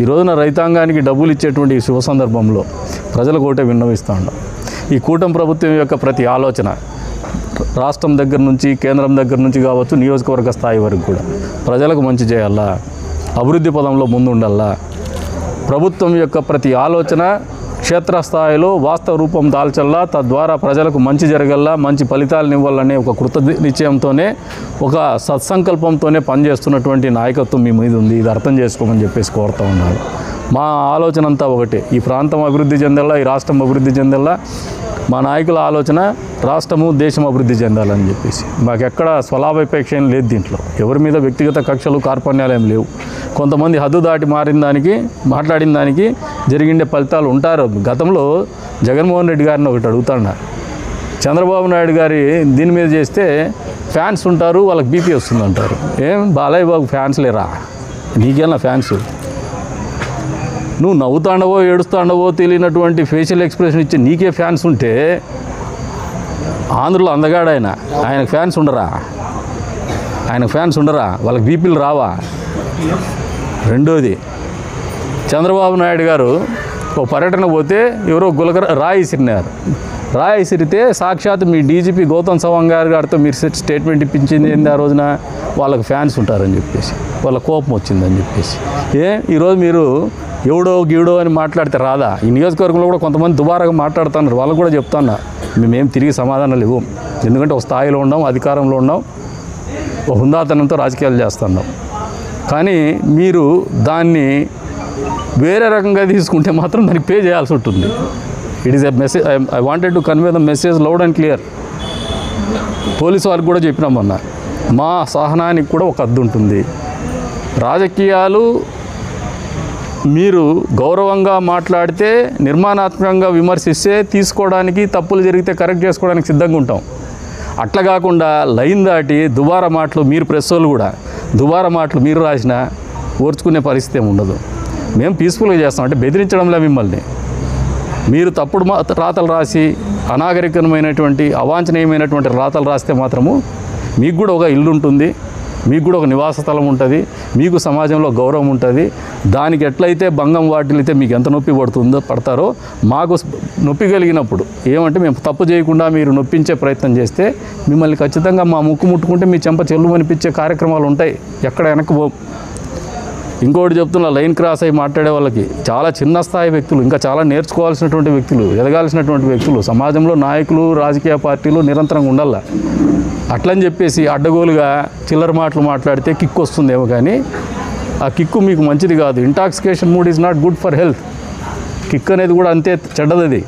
ఈ రోజున రైతాంగానికి డబ్బులు ఇచ్చేటువంటి శుభ సందర్భంలో ప్రజలకు ఒకటే విన్నవిస్తూ ఉన్నాం. ఈ కూటమి ప్రభుత్వం యొక్క ప్రతి ఆలోచన రాష్ట్రం దగ్గర నుంచి కేంద్రం దగ్గర నుంచి కావచ్చు, నియోజకవర్గ స్థాయి వరకు కూడా ప్రజలకు మంచి చేయాలా, అభివృద్ధి పదంలో ముందుండాలా. ప్రభుత్వం యొక్క ప్రతి ఆలోచన క్షేత్రస్థాయిలో వాస్తవ రూపం దాల్చల్లా, తద్వారా ప్రజలకు మంచి జరగల్లా, మంచి ఫలితాలను ఇవ్వాలనే ఒక కృత నిశ్చయంతోనే, ఒక సత్సంకల్పంతోనే పనిచేస్తున్నటువంటి నాయకత్వం మీ మీద ఉంది. ఇది అర్థం చేసుకోమని చెప్పేసి కోరుతూ ఉన్నారు. మా ఆలోచన అంతా ఒకటే, ఈ ప్రాంతం అభివృద్ధి చెందాలా, ఈ రాష్ట్రం అభివృద్ధి చెందాలా. మా నాయకుల ఆలోచన రాష్ట్రము దేశం అభివృద్ధి చెందాలని చెప్పేసి. మాకెక్కడ స్వలాభాపేక్ష ఏం లేదు దీంట్లో. ఎవరి మీద వ్యక్తిగత కక్షలు కార్పణ్యాలు ఏం లేవు. కొంతమంది హద్దు దాటి మాట్లాడిన దానికి జరిగిండే ఫలితాలు ఉంటారు. గతంలో జగన్మోహన్ రెడ్డి గారిని ఒకటి అడుగుతాను, చంద్రబాబు నాయుడు గారి దీని మీద చేస్తే ఫ్యాన్స్ ఉంటారు, వాళ్ళకి బీపీ వస్తుంది అంటారు. ఏం బాలయ్య బాబు ఫ్యాన్స్ లేరా? నీకేనా ఫ్యాన్స్? నువ్వు నవ్వుతాండవో ఏడుస్తాండవో తెలియనటువంటి ఫేషియల్ ఎక్స్ప్రెషన్ ఇచ్చి నీకే ఫ్యాన్స్ ఉంటే ఆంధ్రలో అందగాడు ఆయనకు ఫ్యాన్స్ ఉండరా? ఆయనకు ఫ్యాన్స్ ఉండరా? వాళ్ళకి బీపీలు రావా? రెండోది, చంద్రబాబు నాయుడు గారు ఒక పర్యటన పోతే ఎవరో రాయి ఇసిరితే సాక్షాత్ మీ డీజీపీ గౌతమ్ సవాంగ్ గారితో మీరు స్టేట్మెంట్ ఇప్పించింది ఏంది? ఆ రోజున వాళ్ళకి ఫ్యాన్స్ ఉంటారని చెప్పేసి, వాళ్ళ కోపం వచ్చిందని చెప్పేసి. ఈరోజు మీరు ఎవడో గీడో అని మాట్లాడితే రాదా? ఈ నియోజకవర్గంలో కూడా కొంతమంది దుబారాగా మాట్లాడుతున్నారు. వాళ్ళకు కూడా చెప్తున్నా, మేమేం తిరిగి సమాధానాలు ఇవ్వం. ఎందుకంటే ఒక స్థాయిలో ఉన్నాం, అధికారంలో ఉన్నాం, ఒక హుందాతనంతో రాజకీయాలు చేస్తున్నాం. కానీ మీరు దాన్ని వేరే రకంగా తీసుకుంటే మాత్రం దానికి పే చేయాల్సి ఉంటుంది. It is a message. I wanted to convey the message loud and clear. Police వారికి కూడా చెప్పినామన్నా, మా సహనానికి కూడా ఒక హద్దు ఉంటుంది. రాజకీయాలు మీరు గౌరవంగా మాట్లాడితే, నిర్మాణాత్మకంగా విమర్శిస్తే తీసుకోవడానికి, తప్పులు జరిగితే కరెక్ట్ చేసుకోవడానికి సిద్ధంగా ఉంటాం. అట్లా కాకుండా లైన్ దాటి దుబారా మాటలు, మీరు ప్రెస్ వాళ్ళు కూడా దుబారా మాటలు మీరు రాసినా ఓర్చుకునే పరిస్థితి ఏమి ఉండదు. మేము పీస్ఫుల్గా చేస్తాం. అంటే బెదిరించడంలో మిమ్మల్ని మీరు తప్పుడు రాతలు రాసి అనాగరికమైనటువంటి అవాంఛనీయమైనటువంటి రాతలు రాస్తే మాత్రము మీకు కూడా ఒక ఇల్లు ఉంటుంది, మీకు కూడా ఒక నివాస స్థలం ఉంటుంది, మీకు సమాజంలో గౌరవం ఉంటుంది. దానికి ఎట్లయితే భంగం వాటిల్లితే మీకు ఎంత నొప్పి పడతారో మాకు నొప్పి కలిగినప్పుడు ఏమంటే మేము తప్పు చేయకుండా మీరు నొప్పించే ప్రయత్నం చేస్తే మిమ్మల్ని ఖచ్చితంగా మా ముక్కు ముట్టుకుంటే మీ చెంప చెల్లు అనిపించే కార్యక్రమాలు ఉంటాయి. ఎక్కడ వెనక్కి పో. ఇంకోటి చెప్తున్నా, లైన్ క్రాస్ అయ్యి మాట్లాడే వాళ్ళకి చాలా చిన్న స్థాయి వ్యక్తులు, ఇంకా చాలా నేర్చుకోవాల్సినటువంటి వ్యక్తులు, ఎదగాల్సినటువంటి వ్యక్తులు, సమాజంలో నాయకులు, రాజకీయ పార్టీలు నిరంతరంగా ఉండాల. అట్లని చెప్పేసి అడ్డగోలుగా చిల్లర మాటలు మాట్లాడితే కిక్ వస్తుందేమో, కానీ ఆ కిక్కు మీకు మంచిది కాదు. Intoxication mood is not good for health. Kick అనేది కూడా అంతే చెడ్డది.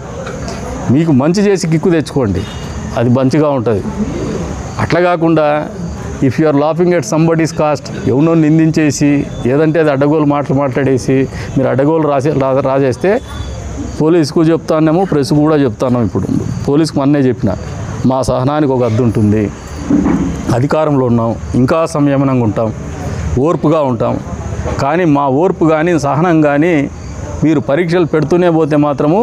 మీకు మంచి చేసి కిక్కు తెచ్చుకోండి, అది మంచిగా ఉంటుంది. అట్లా కాకుండా if you are laughing at somebody's caste, ఎవరినో నిందించేసి ఏదంటే అది అడ్డగోలు మాటలు మాట్లాడేసి మీరు అడ్డగోలు రాజేస్తే పోలీసుకు చెప్తానేమో, ప్రెస్కు కూడా చెప్తాను. ఇప్పుడు పోలీసుకు మొన్నే చెప్పిన, మా సహనానికి ఒక హద్దు ఉంటుంది. అధికారంలో ఉన్నాం, ఇంకా సంయమనంగా ఉంటాం, ఓర్పుగా ఉంటాం. కానీ మా ఓర్పు కానీ సహనం కానీ మీరు పరీక్షలు పెడుతూనే పోతే మాత్రము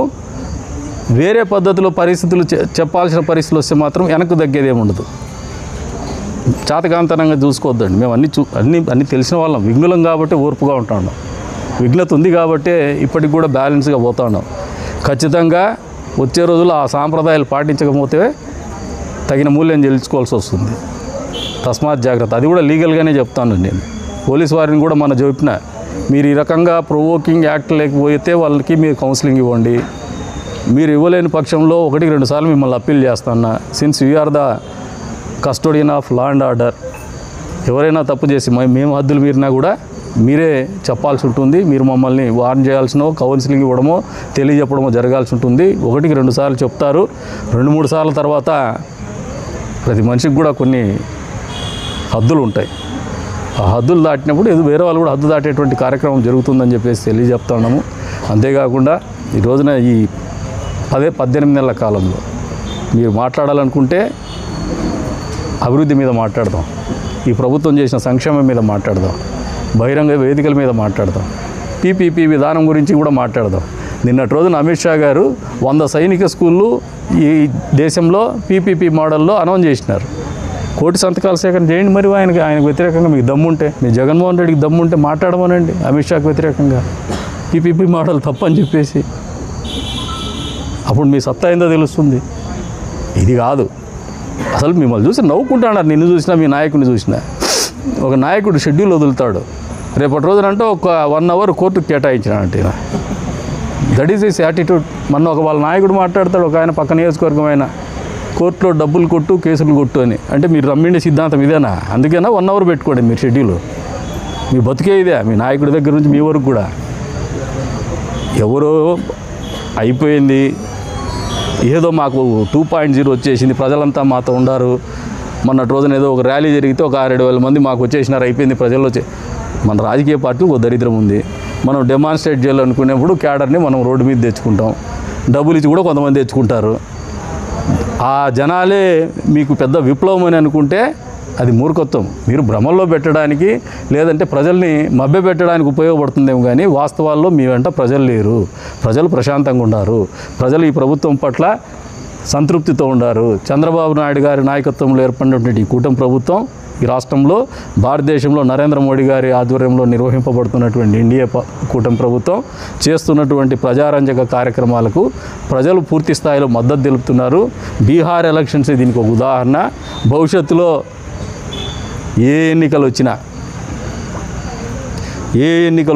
వేరే పద్ధతిలో పరిస్థితులు చెప్పాల్సిన పరిస్థితులు వస్తే మాత్రం వెనక్కు తగ్గేదేమి ఉండదు. చాతకాంతనంగా చూసుకోవద్దండి. మేము అన్నీ తెలిసిన వాళ్ళం, విఘ్నులం కాబట్టి ఓర్పుగా ఉంటున్నాం. విఘ్నత ఉంది కాబట్టి ఇప్పటికి కూడా బ్యాలెన్స్గా పోతున్నాం. ఖచ్చితంగా వచ్చే రోజుల్లో ఆ సాంప్రదాయాలు పాటించకపోతే తగిన మూల్యం చెల్లించుకోవాల్సి వస్తుంది. తస్మాత్ జాగ్రత్త. అది కూడా లీగల్గానే చెప్తాను నేను. పోలీసు వారిని కూడా మనం చెప్పిన, మీరు ఈ రకంగా ప్రొవోకింగ్ యాక్ట్ లేకపోతే వాళ్ళకి మీరు కౌన్సిలింగ్ ఇవ్వండి. మీరు ఇవ్వలేని పక్షంలో 1-2 సార్లు మిమ్మల్ని అప్పీల్ చేస్తున్నా. Since you are the custodian of law and order. ఎవరైనా తప్పు చేసి మేము హద్దులు మీరినా కూడా మీరే చెప్పాల్సి ఉంటుంది. మీరు మమ్మల్ని వార్న్ చేయాల్సినో, కౌన్సిలింగ్ ఇవ్వడమో, తెలియజెప్పడమో జరగాల్సి ఉంటుంది. 1-2 సార్లు చెప్తారు. 2-3 సార్ల తర్వాత ప్రతి మనిషికి కూడా కొన్ని హద్దులు ఉంటాయి. ఆ హద్దులు దాటినప్పుడు వేరే వాళ్ళు కూడా హద్దు దాటేటువంటి కార్యక్రమం జరుగుతుందని చెప్పేసి తెలియజెప్తున్నాము. అంతేకాకుండా ఈ రోజున ఈ 18 నెలల కాలంలో మీరు మాట్లాడాలనుకుంటే అభివృద్ధి మీద మాట్లాడదాం, ఈ ప్రభుత్వం చేసిన సంక్షేమం మీద మాట్లాడదాం, బహిరంగ వేదికల మీద మాట్లాడదాం, పీపీపీ విధానం గురించి కూడా మాట్లాడదాం. నిన్నటి రోజున అమిత్ షా గారు 100 సైనిక స్కూళ్ళు ఈ దేశంలో పీపీపీ మోడల్లో అనౌన్స్ చేసినారు. 1 కోటి సంతకాలు సేకరణ చేయండి. మరి ఆయనకు వ్యతిరేకంగా మీకు దమ్ముంటే, మీ జగన్మోహన్ రెడ్డికి దమ్ముంటే మాట్లాడమనండి అమిత్ షాకి వ్యతిరేకంగా. పీపీపీ మోడల్ తప్పని చెప్పేసి అప్పుడు మీ సత్తా ఏందో తెలుస్తుంది. ఇది కాదు, అసలు మిమ్మల్ని చూసి నవ్వుకుంటున్నారు. నిన్ను చూసినా, మీ నాయకుడిని చూసినా. ఒక నాయకుడు షెడ్యూల్ వదులుతాడు, రేపటి రోజునంటే ఒక 1 అవర్ కోర్టుకు కేటాయించినాడంటే. That is his attitude. మన వాళ్ళ నాయకుడు మాట్లాడతాడు, ఒక ఆయన పక్క నియోజకవర్గం ఆయన, కోర్టులో డబ్బులు కొట్టు, కేసులు కొట్టు అని. అంటే మీరు రమ్మిండే సిద్ధాంతం ఇదేనా? అందుకైనా 1 అవర్ పెట్టుకోండి మీరు షెడ్యూల్. మీ బతికే ఇదే, మీ నాయకుడి దగ్గర నుంచి మీ వరకు కూడా. ఎవరో అయిపోయింది, ఏదో మాకు 2.0 వచ్చేసింది, ప్రజలంతా మాతో ఉండారు. మొన్నటి రోజున ఏదో ఒక ర్యాలీ జరిగితే ఒక 6-7 మంది మాకు వచ్చేసినారు, అయిపోయింది ప్రజల్లో. మన రాజకీయ పార్టీకి ఒక దరిద్రం ఉంది. మనం డెమాన్స్ట్రేట్ చేయాలనుకునేప్పుడు క్యాడర్ని మనం రోడ్డు మీద తెచ్చుకుంటాం, డబ్బులు ఇచ్చి కూడా కొంతమంది తెచ్చుకుంటారు. ఆ జనాలే మీకు పెద్ద విప్లవం అని అనుకుంటే అది మూర్ఖత్వం. మీరు భ్రమల్లో పెట్టడానికి, లేదంటే ప్రజల్ని మభ్యపెట్టడానికి ఉపయోగపడుతుందేమో కానీ వాస్తవాల్లో మీ వెంట ప్రజలు లేరు. ప్రజలు ప్రశాంతంగా ఉన్నారు. ప్రజలు ఈ ప్రభుత్వం పట్ల సంతృప్తితో ఉన్నారు. చంద్రబాబు నాయుడు గారి నాయకత్వంలో ఏర్పడినటువంటి ఈ కూటమి ప్రభుత్వం ఈ రాష్ట్రంలో, భారతదేశంలో నరేంద్ర మోడీ గారి ఆధ్వర్యంలో నిర్వహింపబడుతున్నటువంటి ఎన్డీఏ కూటమి ప్రభుత్వం చేస్తున్నటువంటి ప్రజారంజక కార్యక్రమాలకు ప్రజలు పూర్తి స్థాయిలో మద్దతు తెలుపుతున్నారు. బీహార్ ఎలక్షన్స్ దీనికి ఒక ఉదాహరణ. భవిష్యత్తులో ఏ ఎన్నికలు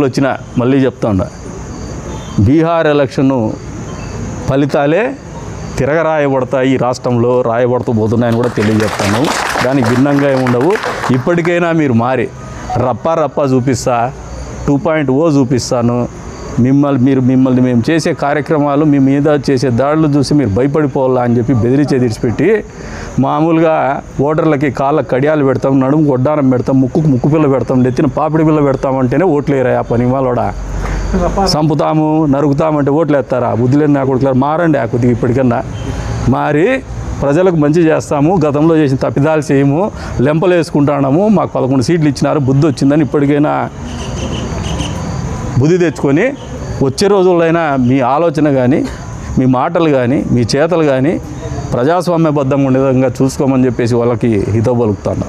వచ్చినా మళ్ళీ చెప్తాను, బీహార్ ఎలక్షను ఫలితాలే తిరగరాయబడతాయి, ఈ రాష్ట్రంలో రాయబడుతూ పోతున్నాయని కూడా తెలియజేస్తాను. దానికి భిన్నంగా ఏముండవు. ఇప్పటికైనా మీరు మారి రప్పా చూపిస్తా, 2.0 చూపిస్తాను. మిమ్మల్ని మేము చేసే కార్యక్రమాలు, మీ మీద చేసే దాడులు చూసి మీరు భయపడిపోవాలా అని చెప్పి బెదిరించి ఎదిరిచిపెట్టి, మామూలుగా ఓటర్లకి కాళ్ళకు కడియాలు పెడతాం, నడుము గొడ్డానం పెడతాం, ముక్కు పిల్ల పెడతాం, నెత్తిన పాపిడి పిల్ల పెడతామంటేనే ఓట్లు వేయరా ఆ పని వాళ్ళోడా. చంపుతాము, నరుకుతామంటే ఓట్లు వేస్తారా? బుద్ధి లేని నా కొడుకులారు, మారండి ఆ కొద్దిగా ఇప్పటికన్నా మారి ప్రజలకు మంచి చేస్తాము, గతంలో చేసిన తప్పిదాలు చేయము, లెంపలు వేసుకుంటున్నాము, మాకు 11 సీట్లు ఇచ్చినారు, బుద్ధి వచ్చిందని ఇప్పటికైనా బుద్ధి తెచ్చుకొని వచ్చే రోజులైనా మీ ఆలోచన కానీ, మీ మాటలు కానీ, మీ చేతలు కానీ ప్రజాస్వామ్యబద్ధంగా ఉండే విధంగా చూసుకోమని చెప్పేసి వాళ్ళకి హితవు పలుకుతాను.